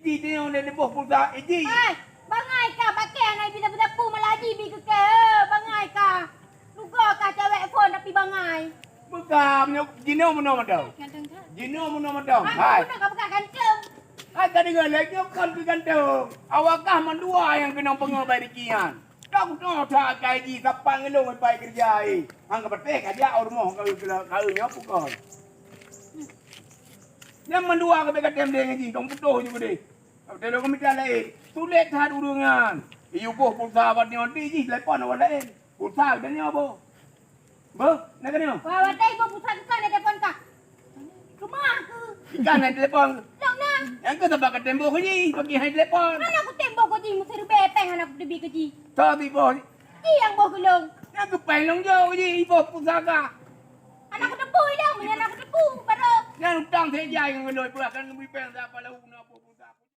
Iji tengok dia lebuh pulsa. Iji. Hai, bangai kah pakai nai bila-bila pu melaji bi ke bangai kah. Luga kah cewek phone tapi bangai. Bukan, Jino mana macam? Ganteng tak? Jino mana macam? Hai. Hai. Guna kah pakai ganteng? Hai tadi kan lagi kan tu gantung. Awakah mendua yang kena pengabai dikian. Kau tahu tak gaji kapan ngelong sampai kerja ai. Hang kepetek aja rumah kau nyapu kon. Yang mendua ke bekat dem dia ngaji, tong putuh juga deh. Kalau kami tak lain, sulit had urungan. Iu boh pulsa awak ni onti ji telepon awak lain. Pulsa dan ni apa? Boh, nak kena? Wah, watai ibu pusat kan ada telefon kah? Rumah ke? Ikan naik telepon. Lok nah. Yang ke sebab ke tembok ni, bagi hai telepon. Mana aku tembok kau ji mesti bepeng anak debi ke ji. Tapi boh, Ji yang boh gelong. yang ke pelong jauh ji, boh pusaka. Anak aku debu dah, anak aku debu baru. Yang utang saya yang ngeloi pula kan lebih pen tak apa lau nak apa.